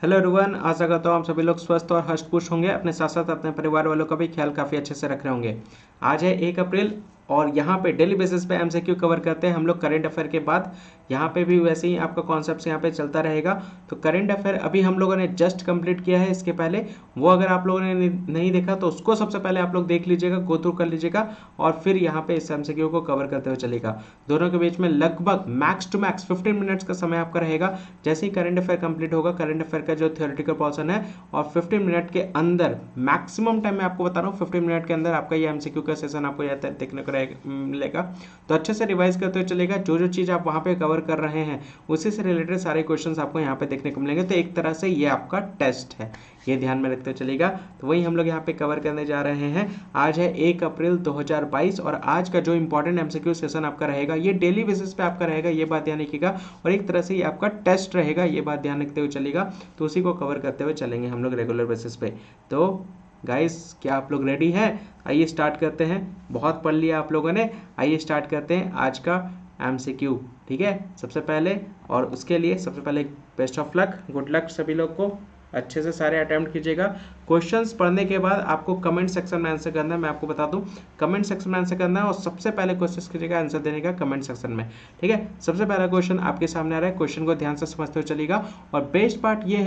Hello everyone, आशा करता हूँ आप सभी लोग स्वस्थ और हष्ट पुष्ट होंगे, अपने साथ साथ अपने परिवार वालों का भी ख्याल काफ़ी अच्छे से रख रहे होंगे। आज है 1 अप्रैल और यहाँ पे डेली बेसिस पे एमसीक्यू कवर करते हैं हम लोग करंट अफेयर के बाद। यहाँ पे भी वैसे ही आपका कॉन्सेप्ट यहाँ पे चलता रहेगा। तो करंट अफेयर अभी हम लोगों ने जस्ट कंप्लीट किया है, इसके पहले वो अगर आप लोगों ने नहीं देखा तो उसको सबसे पहले आप लोग देख लीजिएगा, गो थ्रू कर लीजिएगा और फिर यहाँ पे इस एमसीक्यू को कवर करते हुए चलेगा। दोनों के बीच में लगभग मैक्स टू मैक्स 15 मिनट्स का समय आपका रहेगा। जैसे ही करंट अफेयर कंप्लीट होगा, करंट अफेयर का जो थियोरेटिकल पोर्शन है और 15 मिनट के अंदर मैक्सिमम टाइम मैं आपको बता रहा हूँ 15 मिनट के अंदर आपका ये एमसीक्यू का सेशन आपको यहाँ देखने को मिलेगा। तो अच्छे से रिवाइज करते हुए चलेगा, जो जो चीज़ आप वहाँ पे कवर कर रहे हैं उसी से रिलेटेड सारे क्वेश्चंस आपको यहाँ पे देखने को मिलेंगे। तो एक तरह से ये आपका टेस्ट है, ये ध्यान में रखते हुए चलेगा। तो वही हम लोग यहाँ पे कवर करने जा रहे हैं। आज है 1 अप्रैल 2022 और आज का जो इंपॉर्टेंट एमसीक्यू सेशन आपका रहेगा ये डेली बेसिस पे आपका रहेगा, ये बात ध्यान रखिएगा। और एक तरह से ये आपका टेस्ट रहेगा, ये बात ध्यान रखते हुए चलेगा। तो उसी को कवर करते हुए चलेंगे हम लोग रेगुलर बेसिस पे। तो गाइस, क्या आप लोग रेडी हैं? आइए स्टार्ट करते हैं। बहुत पढ़ लिया आप लोगों ने, आइए स्टार्ट करते हैं आज का एमसीक्यू। ठीक है, सबसे पहले और उसके लिए सबसे पहले best of luck, good luck सभी लोग को, अच्छे से सारे अटेम्प्ट कीजिएगा। क्वेश्चंस पढ़ने के बाद आपको कमेंट सेक्शन में आंसर करना है। मैं आपको बता दूं, कमेंट सेक्शन में आंसर करना है और सबसे पहले कोशिश कीजिएगा आंसर देने का कमेंट सेक्शन में। ठीक है, सबसे पहला क्वेश्चन आपके सामने आ रहा है, क्वेश्चन को ध्यान से समझते हुए चलिएगा। और बेस्ट पार्ट ये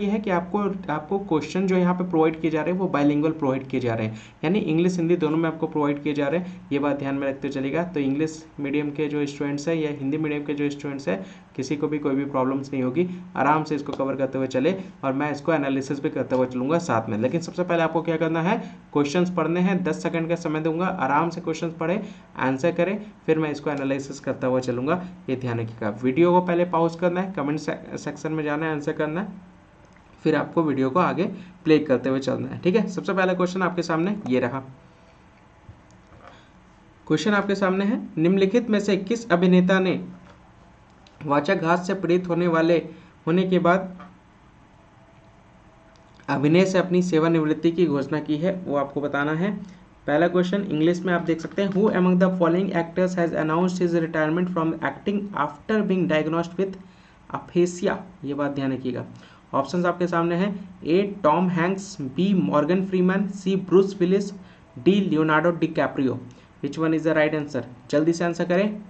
है कि आपको क्वेश्चन जो यहाँ पे प्रोवाइड किए जा रहे हैं वो बाइलिंगुअल प्रोवाइड किए जा रहे हैं, यानी इंग्लिश हिंदी दोनों में आपको प्रोवाइड किए जा रहे हैं। ये बात ध्यान में रखते हुए चलिएगा। तो इंग्लिश मीडियम के जो स्टूडेंट्स हैं या हिंदी मीडियम के जो स्टूडेंट्स हैं, किसी को भी कोई भी प्रॉब्लम्स नहीं होगी, आराम से इसको कवर करते हुए चले और मैं इसको एनालिसिस भी करते हुए चलूंगा साथ में। लेकिन सबसे पहले आपको क्या करना है, क्वेश्चंस पढ़ने हैं। 10 सेकंड का समय दूंगा, आराम से क्वेश्चंस पढ़े, आंसर करें, फिर मैं इसको एनालिसिस करता हुआ चलूंगा। ये ध्यान रखिएगा। वीडियो को पहले पॉज करना है, कमेंट सेक्शन में जाना है, आंसर करना है, फिर आपको वीडियो को आगे प्ले करते हुए चलना है। ठीक है, सबसे पहला क्वेश्चन आपके सामने ये रहा। क्वेश्चन आपके सामने है, निम्नलिखित में से किस अभिनेता ने वाचाघात से पीड़ित होने के बाद अभिनय से अपनी सेवानिवृत्ति की घोषणा की है? वो आपको बताना है। पहला क्वेश्चन इंग्लिश में आप देख सकते हैं, who among the following actors has announced his retirement from acting after being diagnosed with aphasia? ये बात ध्यान रखिएगा। ऑप्शंस आपके सामने हैं, A Tom Hanks, B Morgan Freeman, C Bruce Willis, D Leonardo DiCaprio. Which one is the right answer? जल्दी से answer करें।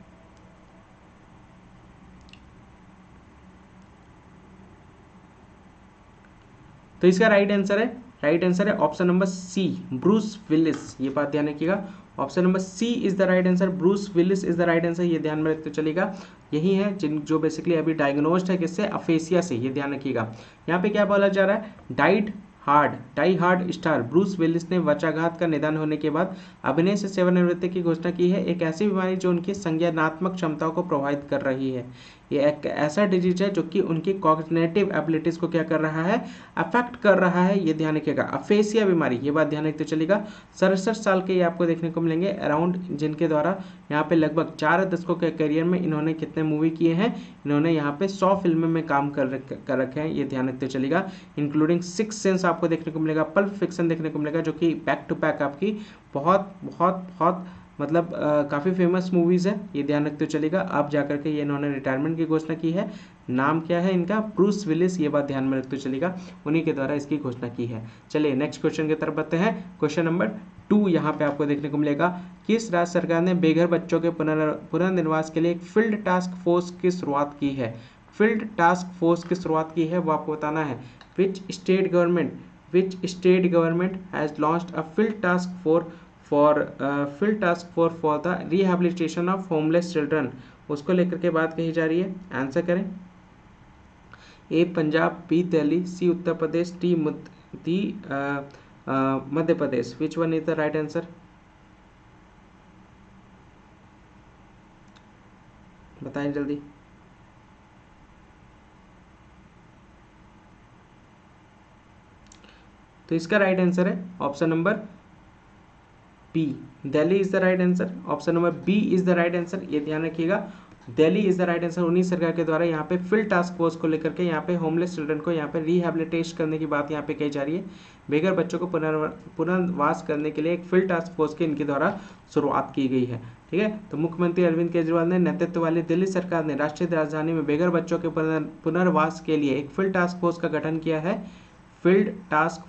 तो इसका राइट आंसर है option number C, Bruce Willis. ये बात ध्यान रखिएगा, option number C is the right answer, Bruce Willis is the right answer. ये ध्यान में रखते चलेगा। यही है जो बेसिकली अभी डायग्नोस्ड है किससे? अफेसिया से। ये ध्यान रखिएगा। यहाँ पे क्या बोला जा रहा है, die hard star Bruce Willis ने वज्राघात का निधन होने के बाद अभिनय से सेवानिवृत्ति की घोषणा की है। एक ऐसी बीमारी जो उनकी संज्ञानात्मक क्षमताओं को प्रभावित कर रही है। ये एक ऐसा डिजीज है जो कि उनकी कॉग्निटिव एबिलिटीज को क्या कर रहा है? अफेक्ट कर रहा है। ये ध्यान रखिएगा, अफेसिया बीमारी। ये बात ध्यान रखते चलेगा। 67 साल के ये आपको देखने को मिलेंगे अराउंड, जिनके द्वारा यहाँ पे लगभग 4 दशकों के करियर में इन्होंने कितने मूवी किए हैं? इन्होंने यहाँ पे 100 फिल्मों में काम कर रखे हैं। ये ध्यान रखते चलेगा, इंक्लूडिंग 6 सेंस आपको देखने को मिलेगा, पल्प फिक्शन देखने को मिलेगा, जो कि बैक टू बैक आपकी बहुत बहुत बहुत मतलब काफ़ी फेमस मूवीज़ है। ये ध्यान रखते चलेगा। अब जाकर के ये इन्होंने रिटायरमेंट की घोषणा की है। नाम क्या है इनका? Bruce Willis. ये बात ध्यान में रखते चलेगा, उन्हीं के द्वारा इसकी घोषणा की है। चलिए नेक्स्ट क्वेश्चन की तरफ बढ़ते हैं। क्वेश्चन नंबर 2 यहाँ पे आपको देखने को मिलेगा, किस राज्य सरकार ने बेघर बच्चों के पुनर्निर्वास के लिए एक फील्ड टास्क फोर्स की शुरुआत की है? फील्ड टास्क फोर्स की शुरुआत की है, वो आपको बताना है। Which state government has launched a field task force for the rehabilitation of homeless children? उसको लेकर के बात कही जा रही है, आंसर करें। A Punjab, B Delhi, C Uttar Pradesh, D Madhya Pradesh. Which one is the right answer? बताएं जल्दी। तो इसका राइट आंसर है option number B, Delhi is the right answer. Option number B is the right answer. ये ध्यान रखिएगा, Delhi is the right answer. उन्हीं सरकार के द्वारा यहाँ पे फील्ड टास्क फोर्स को लेकर के यहाँ पे होमलेस चिल्ड्रन को यहाँ पे रिहेबिलिटेट करने की बात यहाँ पे कही जा रही है। बेघर बच्चों को पुनर्वास करने के लिए एक फील्ड टास्क फोर्स के इनके द्वारा शुरुआत की गई है। ठीक ठीक है। तो मुख्यमंत्री अरविंद केजरीवाल ने नेतृत्व वाली दिल्ली सरकार ने राष्ट्रीय राजधानी में बेघर बच्चों के पुनर्वास के लिए एक फील्ड टास्क फोर्स का गठन किया है। टास्क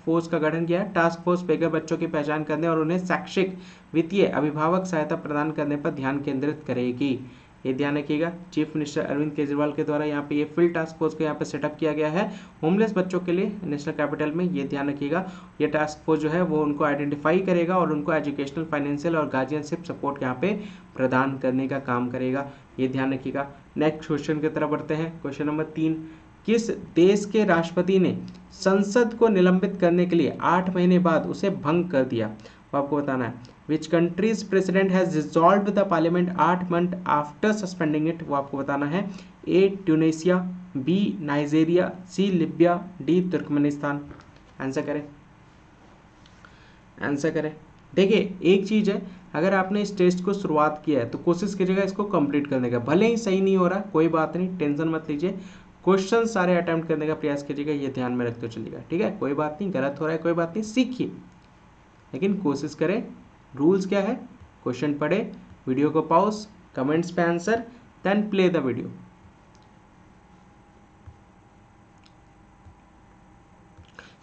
फोर्स बेघर बच्चों की पहचान करने और उन्हें शैक्षिक, वित्तीय, अभिभावक सहायता प्रदान करने पर ध्यान केंद्रित करेगी। ये ध्यान रखिएगा, चीफ मिनिस्टर अरविंद केजरीवाल के द्वारा यहाँ पे ये फील्ड टास्क फोर्स को यहाँ पे सेटअप किया गया है होमलेस बच्चों के लिए नेशनल कैपिटल में। ये ध्यान रखिएगा, ये टास्क फोर्स जो है वो उनको आइडेंटिफाई करेगा और उनको एजुकेशनल, फाइनेंशियल और गार्जियनशिप सपोर्ट यहाँ पे प्रदान करने का काम करेगा। ये ध्यान रखिएगा। नेक्स्ट क्वेश्चन की तरफ बढ़ते हैं। क्वेश्चन नंबर 3, किस देश के राष्ट्रपति ने संसद को निलंबित करने के लिए 8 महीने बाद उसे भंग कर दिया? वो आपको बताना है। Which country's president has dissolved the parliament 8 months after suspending it? वो आपको बताना है। A. Tunisia, B. Nigeria, C. Libya, D. Turkmenistan. Answer करें। देखिए एक चीज़ है, अगर आपने इस टेस्ट को शुरुआत किया है तो कोशिश कीजिएगा इसको कंप्लीट करने का। भले ही सही नहीं हो रहा, कोई बात नहीं, टेंशन मत लीजिए, क्वेश्चन सारे अटेम्प्ट करने का प्रयास कीजिएगा, ये ध्यान में रखते चलिएगा। ठीक है, कोई बात नहीं, गलत हो रहा है कोई बात नहीं, सीखिए, लेकिन कोशिश करें। रूल्स क्या है? क्वेश्चन पढ़े, वीडियो को पॉज, कमेंट्स पे answer, then play the video.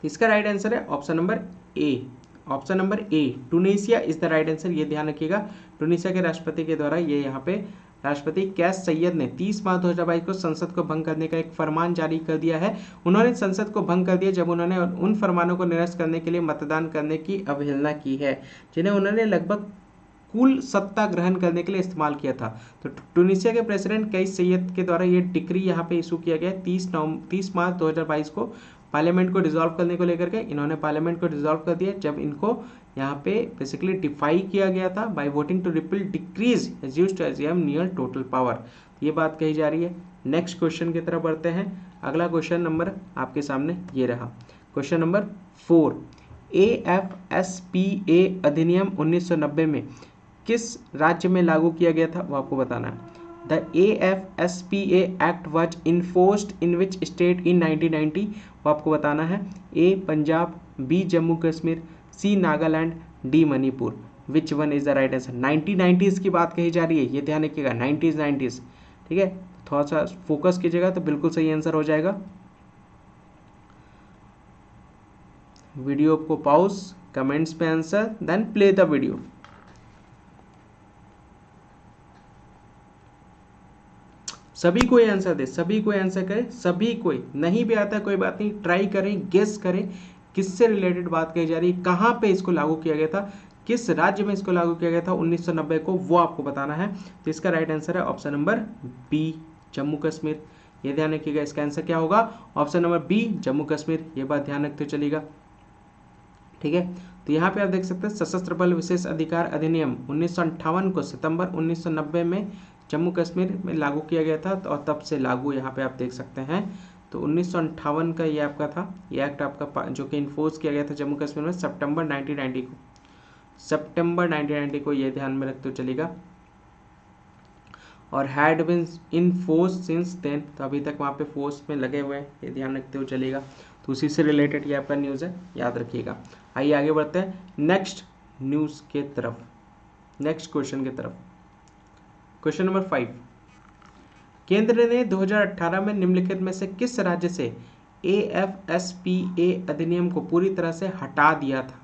इसका राइट आंसर है option number A. Option number A, Tunisia is the right answer. ये ध्यान रखिएगा, टूनीसिया के राष्ट्रपति के द्वारा ये यहाँ पे राष्ट्रपति कैस सैयद ने 30 मार्च 2022 को संसद को भंग करने का एक फरमान जारी कर दिया है। उन्होंने संसद को भंग कर दिया जब उन्होंने उन फरमानों को निरस्त करने के लिए मतदान करने की अवहेलना की है जिन्हें उन्होंने लगभग कुल सत्ता ग्रहण करने के लिए इस्तेमाल किया था। तो टूनीसिया के प्रेसिडेंट कैस सैयद के द्वारा ये डिक्री यहाँ पे इशू किया गया 30 मार्च 2022 को पार्लियामेंट को डिसॉल्व करने को लेकर के। इन्होंने पार्लियामेंट को डिसॉल्व कर दिया जब इनको यहाँ पे बेसिकली डिफाई किया गया था by voting to repeal decrees used to assume near total power. ये बात कही जा रही है। नेक्स्ट क्वेश्चन की तरफ बढ़ते हैं। अगला क्वेश्चन नंबर आपके सामने ये रहा, क्वेश्चन नंबर 4, AFSPA अधिनियम 1990 में किस राज्य में लागू किया गया था? वो आपको बताना है। The AFSPA Act was enforced in which state in 1990? वो आपको बताना है। A. Punjab, B. Jammu Kashmir, C. Nagaland, D. Manipur. Which one is the right answer? 1990s की बात कही जा रही है, ये ध्यान रखिएगा, 90s। ठीक है, थोड़ा सा फोकस कीजिएगा तो बिल्कुल सही आंसर हो जाएगा। वीडियो को पॉज, कमेंट्स पे answer, then play the video. सभी कोई आंसर दे, सभी कोई आंसर करे, सभी कोई। नहीं भी आता कोई बात नहीं, ट्राई करें, गेस करें किससे रिलेटेड बात कही जा रही है, कहाँ पे इसको लागू किया गया था, किस राज्य में इसको लागू किया गया था 1990 को, वो आपको बताना है। तो इसका राइट आंसर है option number B, Jammu Kashmir. ये ध्यान रखिएगा, इसका आंसर क्या होगा? Option number B, Jammu Kashmir. ये बात ध्यान रखते चलिएगा। ठीक है, तो यहाँ पे आप देख सकते हैं सशस्त्र बल विशेष अधिकार अधिनियम 1958 को सितंबर 1990 में जम्मू कश्मीर में लागू किया गया था, और तब से लागू यहाँ पे आप देख सकते हैं। तो 1958 का ये आपका था, ये एक्ट आपका जो कि इन्फोर्स किया गया था जम्मू कश्मीर में सितंबर 1990 को, ये ध्यान में रखते चलेगा। और had been in force since then, तो अभी तक वहाँ पे फोर्स में लगे हुए हैं, ये ध्यान रखते हुए चलेगा। तो उसी से रिलेटेड ये आपका न्यूज़ है, याद रखिएगा। आइए आगे बढ़ते हैं नेक्स्ट न्यूज़ के तरफ, नेक्स्ट क्वेश्चन की तरफ। क्वेश्चन नंबर 5, केंद्र ने 2018 में निम्नलिखित में से किस राज्य से AFSPA अधिनियम को पूरी तरह से हटा दिया था?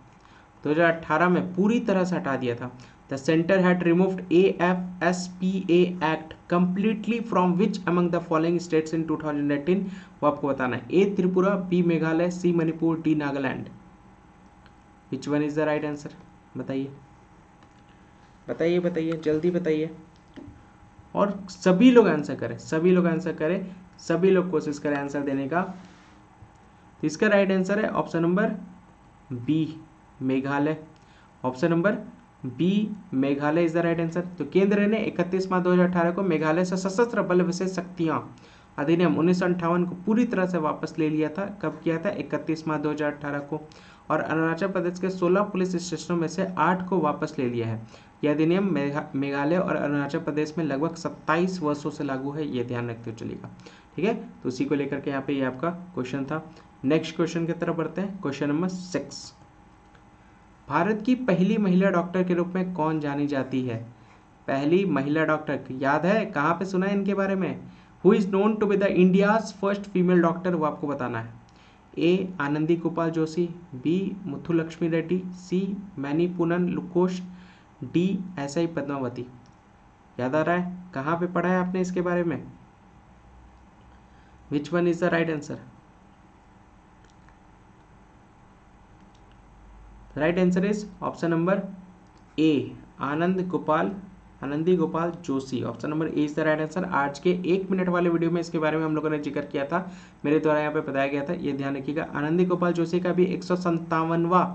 2018 में पूरी तरह से हटा दिया था। The centre had removed AFSPA act completely from which among the following states in 2018? वो आपको बताना है। A. Tripura, B. Meghalaya, C. Manipur, D. Nagaland. Which one is the right answer? बताइए बताइए, जल्दी बताइए। और सभी लोग आंसर करें, सभी लोग आंसर करें, सभी लोग कोशिश करें आंसर देने का। तो इसका राइट आंसर है option number B, Meghalaya. Option number B, Meghalaya is the right answer. तो केंद्र ने 31 मार्च 2018 को मेघालय से सशस्त्र बल विशेष शक्तियां अधिनियम 1958 को पूरी तरह से वापस ले लिया था। कब किया था? 31 मार्च 2018 को। और अरुणाचल प्रदेश के 16 पुलिस स्टेशनों में से 8 को वापस ले लिया है। यह अधिनियम मेघालय और अरुणाचल प्रदेश में लगभग 27 वर्षों से लागू है, ये ध्यान रखते हुए चलेगा। ठीक है, तो उसी को लेकर के यहाँ पे ये आपका क्वेश्चन था। नेक्स्ट क्वेश्चन की तरफ बढ़ते हैं। क्वेश्चन नंबर 6, भारत की पहली महिला डॉक्टर के रूप में कौन जानी जाती है? पहली महिला डॉक्टर, याद है कहाँ पे सुना है इनके बारे में? Who is known to be the India's first female doctor, वो आपको बताना है। A Anandi Gopal Joshi, B Muthulakshmi Reddy, C Mary Poonen Lukose, D S I Padmavathi. याद आ रहा है? कहाँ पे पढ़ा है आपने इसके बारे में? विच one is the right answer? Right answer is option number A, Anandi Gopal Joshi. Option number A is the right answer. आज के 1 मिनट वाले वीडियो में इसके बारे में हम लोगों ने जिक्र किया था, मेरे द्वारा यहाँ पे बताया गया था, ये ध्यान रखिएगा। आनंदी गोपाल जोशी का भी 157वां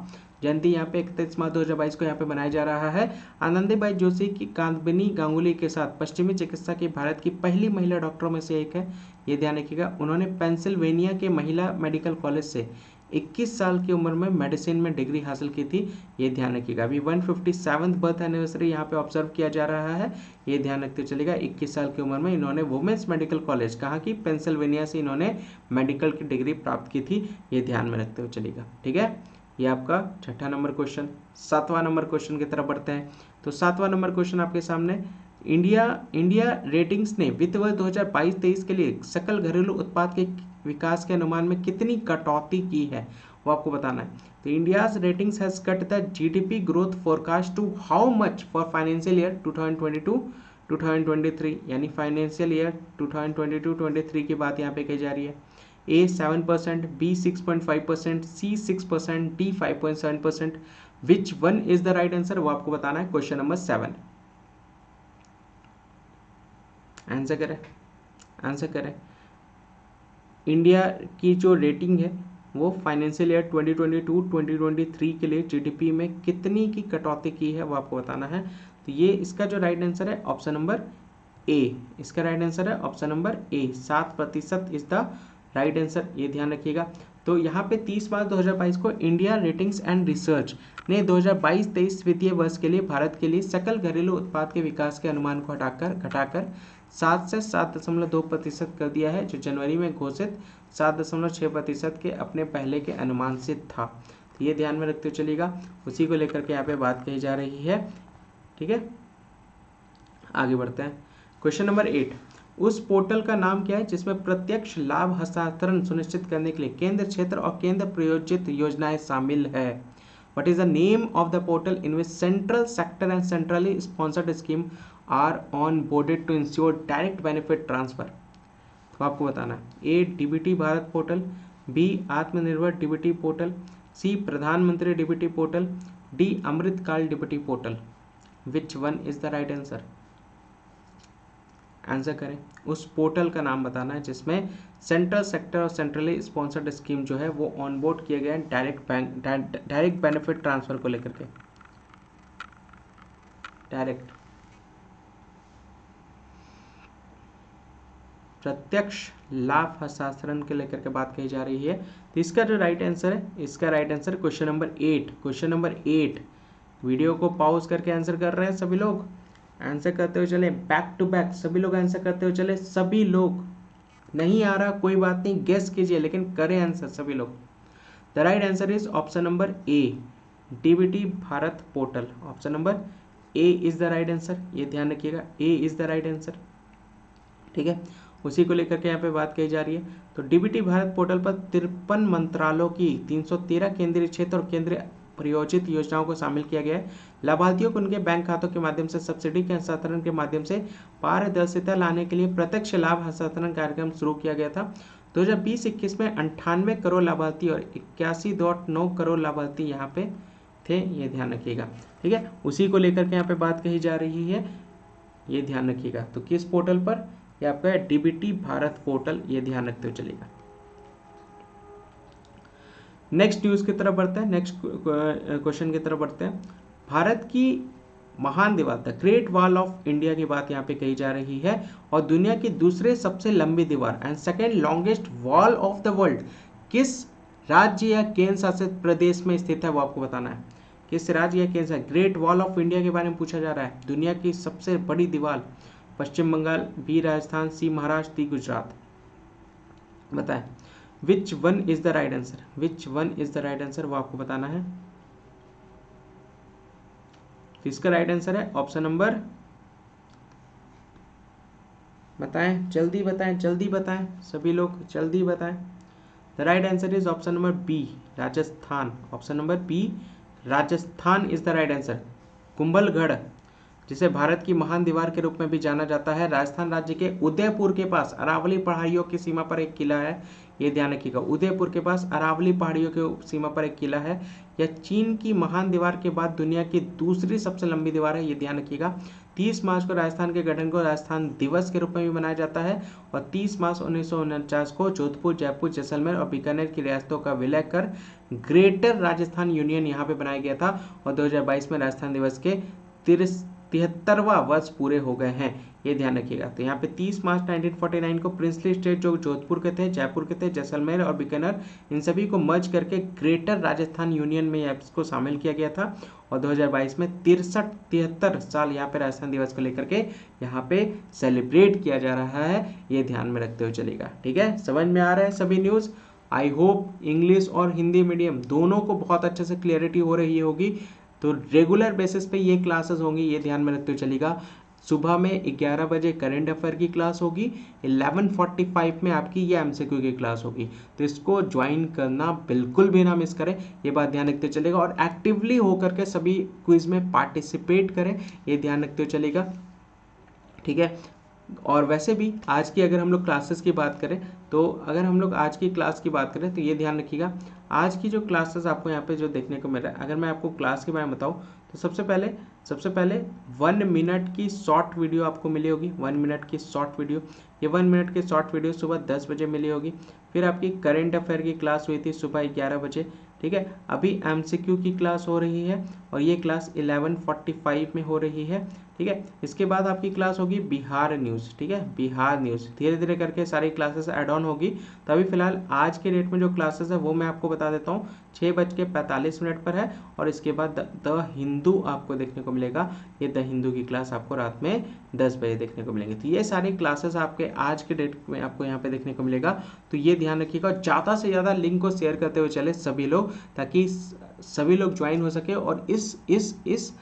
जयंती यहाँ पे 31 मार्च 2022 को यहाँ पे मनाया जा रहा है। आनंदीबाई जोशी की कांतबिनी गांगुली के साथ पश्चिमी चिकित्सा की भारत की पहली महिला डॉक्टरों में से एक है, ये ध्यान रखिएगा। उन्होंने पेंसिल्वेनिया के महिला मेडिकल कॉलेज से 21 साल की उम्र में मेडिसिन में डिग्री हासिल की थी, ये ध्यान रखिएगा। अभी 157th बर्थ एनिवर्सरी यहाँ पे ऑब्जर्व किया जा रहा है, ये ध्यान रखते चलेगा। 21 साल की उम्र में इन्होंने वुमेन्स मेडिकल कॉलेज, कहाँ की? पेंसिल्वेनिया से इन्होंने मेडिकल की डिग्री प्राप्त की थी, ये ध्यान में रखते हुए चलेगा। ठीक है, ये आपका 6ठा नंबर क्वेश्चन। 7वां नंबर क्वेश्चन की तरफ बढ़ते हैं। तो 7वां नंबर क्वेश्चन आपके सामने, इंडिया रेटिंग्स ने वित्त वर्ष 2022-23 के लिए सकल घरेलू उत्पाद के विकास के अनुमान में कितनी कटौती की है, वो आपको बताना है। तो India's ratings has cut the GDP growth forecast to how much for financial year 2022-2023, यानी फाइनेंशियल ईयर 2022-23 की बात यहाँ पे कही जा रही है। A 7%, B 6.5%, C 6%, D 5.7%। Which one is the right answer, वो आपको बताना है। क्वेश्चन नंबर 7, आंसर करें। इंडिया की जो रेटिंग है वो फाइनेंशियल ईयर 2022-2023 के लिए जीडीपी में कितनी की कटौती की है, वो आपको बताना है। तो ये इसका जो राइट आंसर है ऑप्शन नंबर ए, इसका राइट आंसर है option number A, 7% is the right answer, ये ध्यान रखिएगा। तो यहाँ पे 30 मार्च 2022 को इंडिया रेटिंग्स एंड रिसर्च ने 2022-23 वित्तीय वर्ष के लिए भारत के लिए सकल घरेलू उत्पाद के विकास के अनुमान को घटाकर 7 से 7.2% कर दिया है, जो जनवरी में घोषित 7.6% के अपने पहले के अनुमान से था। तो ये ध्यान में रखते चलिएगा, उसी को लेकर के यहाँ पे बात कही जा रही है। ठीक है, आगे बढ़ते हैं। क्वेश्चन नंबर 8, उस पोर्टल का नाम क्या है जिसमें प्रत्यक्ष लाभ हस्तांतरण सुनिश्चित करने के लिए केंद्र क्षेत्र और केंद्र प्रायोजित योजनाएं शामिल है? What is the name of the portal in which central sector and centrally sponsored scheme are onboarded to ensure direct benefit transfer? तो आपको बताना है। A DBT Bharat portal, B Atmanirbhar DBT portal, C Pradhanmantri DBT portal, D Amritkaal DBT portal. Which one is the right answer? Answer करें। उस portal का नाम बताना है जिसमें सेंट्रल सेक्टर और सेंट्रली स्पॉन्सर्ड स्कीम जो है वो ऑनबोर्ड किए गए हैं डायरेक्ट बेनिफिट ट्रांसफर को लेकर के। डायरेक्ट प्रत्यक्ष लाभ हस्तांतरण के लेकर के बात कही जा रही है। तो इसका जो राइट आंसर है, इसका right answer question number 8, question number 8। Video को पॉज करके आंसर कर रहे हैं सभी लोग, आंसर करते हुए चले, बैक टू बैक सभी लोग आंसर करते हुए चले। सभी लोग, नहीं आ रहा कोई बात नहीं, गेस कीजिए लेकिन करें आंसर सभी लोग। The right answer is option number A, DBT Bharat portal. Option number A is the right answer, ये ध्यान रखिएगा, ए इज द राइट आंसर। ठीक है, उसी को लेकर के यहाँ पे बात कही जा रही है। तो डीबीटी भारत पोर्टल पर 53 मंत्रालयों की 313 केंद्रीय क्षेत्र और केंद्रीय प्रायोजित योजनाओं को शामिल किया गया है। लाभार्थियों को उनके बैंक खातों के माध्यम से सब्सिडी के हस्तांतरण के माध्यम से पारदर्शिता लाने के लिए प्रत्यक्ष लाभ हस्तांतरण कार्यक्रम शुरू किया गया था। 2020-21 में 98 करोड़ लाभार्थी और 81.9 करोड़ लाभार्थी यहाँ पे थे, ये ध्यान रखिएगा। ठीक है, उसी को लेकर के यहाँ पे बात कही जा रही है, ये ध्यान रखिएगा। तो किस पोर्टल पर? ये आपका है डीबीटी भारत पोर्टल, ये ध्यान रखते हुए चलेगा। नेक्स्ट न्यूज की तरफ बढ़ते हैं, नेक्स्ट क्वेश्चन की तरफ बढ़ते हैं। भारत की महान दीवार the great wall of India की बात यहाँ पे कही जा रही है, और दुनिया की दूसरे सबसे लंबी दीवार and second longest wall of the world किस राज्य या केंद्र शासित प्रदेश में स्थित है, वो आपको बताना है। किस राज्य या केंद्र? ग्रेट वॉल ऑफ इंडिया के बारे में पूछा जा रहा है। दुनिया की सबसे बड़ी दीवार, Paschim Bangal, B Rajasthan, C Maharashtra, D Gujarat. बताएं which one is the right answer, which one is the right answer, वो आपको बताना है। तो इसका राइट आंसर है ऑप्शन नंबर बताएं, जल्दी बताएं, जल्दी बताएं, सभी लोग जल्दी बताएं। The right answer is option number B, Rajasthan. Option number B, Rajasthan is the right answer. Kumbhalgarh, जिसे भारत की महान दीवार के रूप में भी जाना जाता है, राजस्थान राज्य के उदयपुर के पास अरावली पहाड़ियों की सीमा पर एक किला है। ये ध्यान रखिएगा, उदयपुर के पास अरावली पहाड़ियों के सीमा पर एक किला है। यह चीन की महान दीवार के बाद दुनिया की दूसरी सबसे लंबी दीवार है, ये ध्यान रखिएगा। 30 मार्च को राजस्थान के गठन को राजस्थान दिवस के रूप में भी मनाया जाता है और 30 मार्च 1949 को जोधपुर, जयपुर, जैसलमेर और बीकानेर की रियासतों का विलय कर ग्रेटर राजस्थान यूनियन यहाँ पे बनाया गया था और 2022 में राजस्थान दिवस के 73वां वर्ष पूरे हो गए हैं, ये ध्यान रखिएगा। तो यहाँ पे 30 मार्च 1949 को प्रिंसली स्टेट जो जोधपुर के थे, जयपुर के थे, जैसलमेर और बीकानेर, इन सभी को मर्ज करके ग्रेटर राजस्थान यूनियन में इसको शामिल किया गया था और 2022 में 73 साल यहाँ पे राजस्थान दिवस को लेकर के यहाँ पे सेलिब्रेट किया जा रहा है, ये ध्यान में रखते हुए चलेगा। ठीक है, समझ में आ रहा है सभी न्यूज़? आई होप इंग्लिश और हिंदी मीडियम दोनों को बहुत अच्छे से क्लियरिटी हो रही होगी। तो रेगुलर बेसिस पे ये क्लासेस होंगी, ये ध्यान में रखते हुए चलेगा। सुबह में 11 बजे करेंट अफेयर की क्लास होगी, 11:45 में आपकी ये एमसीक्यू की क्लास होगी। तो इसको ज्वाइन करना बिल्कुल भी ना मिस करें, ये बात ध्यान रखते चलेगा। और एक्टिवली होकर के सभी क्विज में पार्टिसिपेट करें, ये ध्यान रखते हुए चलेगा। ठीक है, और वैसे भी आज की अगर हम लोग क्लासेस की बात करें, तो अगर हम लोग आज की क्लास की बात करें तो ये ध्यान रखिएगा, आज की जो क्लासेस आपको यहाँ पे जो देखने को मिल रहा है, अगर मैं आपको क्लास के बारे में बताऊँ तो सबसे पहले 1 मिनट की शॉर्ट वीडियो आपको मिली होगी। 1 मिनट की शॉर्ट वीडियो, ये 1 मिनट की शॉर्ट वीडियो सुबह 10 बजे मिली होगी। फिर आपकी करेंट अफेयर की क्लास हुई थी सुबह 11 बजे। ठीक है, अभी एमसीक्यू की क्लास हो रही है और ये क्लास 11:45 में हो रही है। ठीक है, इसके बाद आपकी क्लास होगी बिहार न्यूज़। ठीक है, बिहार न्यूज़ धीरे धीरे करके सारी क्लासेस ऐड ऑन होगी। तो अभी फिलहाल आज के डेट में जो क्लासेस है वो मैं आपको बता देता हूँ, 6:45 पर है और इसके बाद द हिंदू आपको देखने को मिलेगा। ये द हिंदू की क्लास आपको रात में 10 बजे देखने को मिलेंगे। तो ये सारी क्लासेस आपके आज के डेट में आपको यहाँ पे देखने को मिलेगा। तो ये ध्यान रखिएगा, ज़्यादा से ज़्यादा लिंक को शेयर करते हुए चले सभी लोग, ताकि सभी लोग ज्वाइन हो सके और इस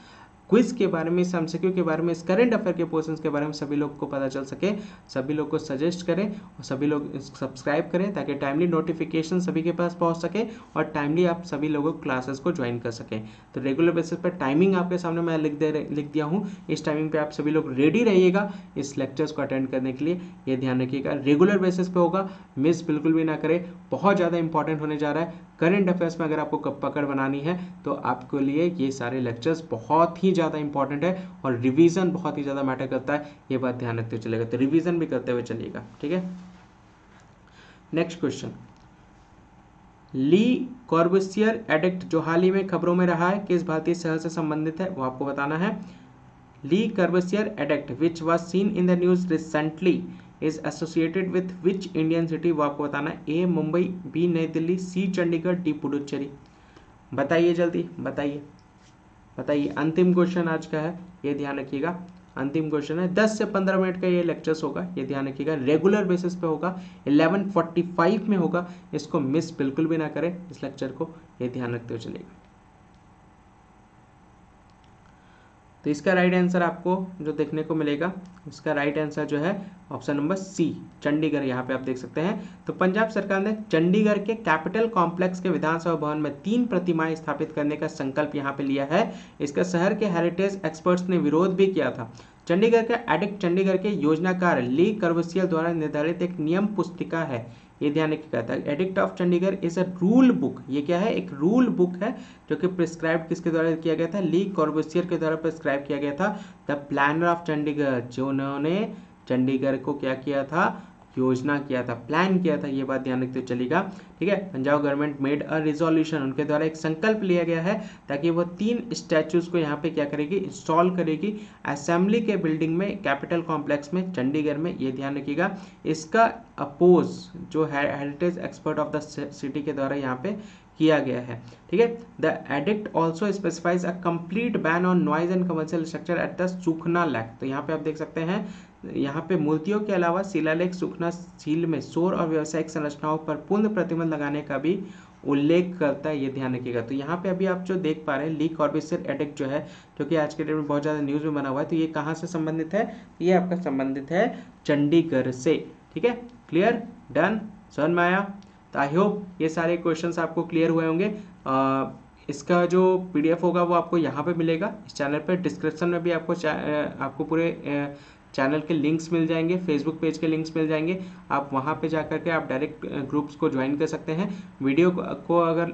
क्विज के बारे में, इस एमसीक्यू के बारे में, इस करंट अफेयर के पोर्शंस के बारे में सभी लोग को पता चल सके। सभी लोग को सजेस्ट करें और सभी लोग सब्सक्राइब करें ताकि टाइमली नोटिफिकेशन सभी के पास पहुंच सके और टाइमली आप सभी लोगों क्लासेस को ज्वाइन कर सकें। तो रेगुलर बेसिस पर टाइमिंग आपके सामने मैं लिख दिया हूँ, इस टाइमिंग पर आप सभी लोग रेडी रहिएगा इस लेक्चर्स को अटेंड करने के लिए, ये ध्यान रखिएगा। रेगुलर बेसिस पे होगा, मिस बिल्कुल भी ना करें, बहुत ज़्यादा इंपॉर्टेंट होने जा रहा है। करंट अफेयर्स में अगर आपको पकड़ बनानी है तो आपके लिए ये सारे लेक्चर्स बहुत ही ज़्यादा इंपॉर्टेंट है और रिवीजन बहुत ही ज़्यादा मैटर करता है, ये बात ध्यान रखते हुए चलेगा। तो रिवीजन भी करते हुए चलिएगा। ठीक है, नेक्स्ट क्वेश्चन, ली कॉर्बुसियर एडिक्ट जो हाल ही में खबरों में रहा है, किस भारतीय शहर से संबंधित है, वो आपको बताना है। Le Corbusier edict which was seen in the news recently is associated with which Indian city, वो आपको बताना है। A Mumbai, B Nai Delhi, C Chandigarh, D Puducherry. बताइए जल्दी, बताइए। अंतिम क्वेश्चन आज का है, ये ध्यान रखिएगा। अंतिम क्वेश्चन है, 10 से 15 मिनट का ये लेक्चर्स होगा, ये ध्यान रखिएगा। रेगुलर बेसिस पे होगा, 11:45 में होगा, इसको मिस बिल्कुल भी ना करें इस लेक्चर को, ये ध्यान रखते हुए चलेगा। तो इसका राइट आंसर आपको जो देखने को मिलेगा, इसका राइट आंसर जो है ऑप्शन नंबर सी, चंडीगढ़। यहाँ पे आप देख सकते हैं। तो पंजाब सरकार ने चंडीगढ़ के कैपिटल कॉम्प्लेक्स के विधानसभा भवन में 3 प्रतिमाएं स्थापित करने का संकल्प यहाँ पे लिया है। इसका शहर के हेरिटेज एक्सपर्ट्स ने विरोध भी किया था। चंडीगढ़ का एडिक्ट चंडीगढ़ के योजनाकार ली कॉर्बुसियर द्वारा निर्धारित एक नियम पुस्तिका है, ये ध्यान रखिएगा था। Edict of Chandigarh is a rule book, ये क्या है, एक रूल बुक है जो कि प्रिस्क्राइब किसके द्वारा किया गया था, ली कॉर्बुसियर के द्वारा प्रिस्क्राइब किया गया था। द प्लानर ऑफ चंडीगढ़, जो उन्होंने चंडीगढ़ को क्या किया था, योजना किया था, प्लान किया था, ये बात ध्यान रखते चलेगा। ठीक है, Punjab government made a resolution, उनके द्वारा एक संकल्प लिया गया है ताकि वो 3 स्टैचूज को यहाँ पे क्या करेगी, इंस्टॉल करेगी असेंबली के बिल्डिंग में, कैपिटल कॉम्प्लेक्स में, चंडीगढ़ में, ये ध्यान रखिएगा। इसका अपोज जो heritage expert of the city के द्वारा यहाँ पे किया गया है। ठीक है, the addict also specifies a complete ban on noise and commercial structure at the Sukhna lake. तो यहाँ पे आप देख सकते हैं, यहाँ पे मूर्तियों के अलावा शिलालेख सुखना झील में शोर और व्यावसायिक संरचनाओं पर पूर्ण प्रतिबंध लगाने का भी उल्लेख करता है, ये ध्यान रखिएगा। तो यहाँ पे अभी आप जो देख पा रहे हैं ली कॉर्बूसियर एडिक्ट जो है, जो कि आज के डेट में बहुत ज़्यादा न्यूज़ में बना हुआ है, तो ये कहाँ से संबंधित है? ये आपका संबंधित है चंडीगढ़ से। ठीक है, क्लियर, डन, समझ में आया? तो आई होप ये सारे क्वेश्चंस आपको क्लियर हुए होंगे। इसका जो PDF होगा वो आपको यहाँ पे मिलेगा इस चैनल पे। डिस्क्रिप्शन में भी आपको पूरे चैनल के लिंक्स मिल जाएंगे, फेसबुक पेज के लिंक्स मिल जाएंगे। आप वहाँ पे जा करके आप डायरेक्ट ग्रुप्स को ज्वाइन कर सकते हैं। वीडियो को अगर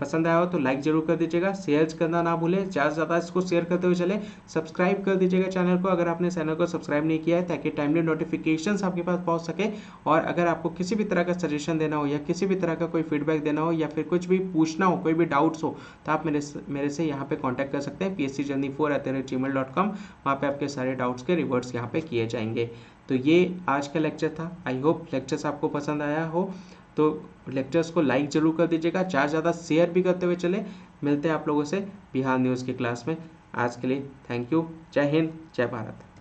पसंद आया हो तो लाइक ज़रूर कर दीजिएगा, शेयर करना ना भूलें, ज़्यादा से ज़्यादा इसको शेयर करते हुए चले। सब्सक्राइब कर दीजिएगा चैनल को अगर आपने चैनल को सब्सक्राइब नहीं किया है, ताकि टाइमली नोटिफिकेशंस आपके पास पहुँच सके। और अगर आपको किसी भी तरह का सजेशन देना हो या किसी भी तरह का कोई फीडबैक देना हो या फिर कुछ भी पूछना हो, कोई भी डाउट्स हो, तो आप मेरे से यहाँ पे कांटेक्ट कर सकते हैं pscjourney4@gmail.com। वहाँ पे आपके सारे डाउट्स के रिवर्ट्स यहाँ पे किए जाएंगे। तो ये आज का लेक्चर था। आई होप लेक्चर्स आपको पसंद आया हो, तो लेक्चर्स को लाइक जरूर कर दीजिएगा, ज़्यादा शेयर भी करते हुए चले। मिलते हैं आप लोगों से बिहार न्यूज़ की क्लास में। आज के लिए थैंक यू। जय हिंद, जय भारत।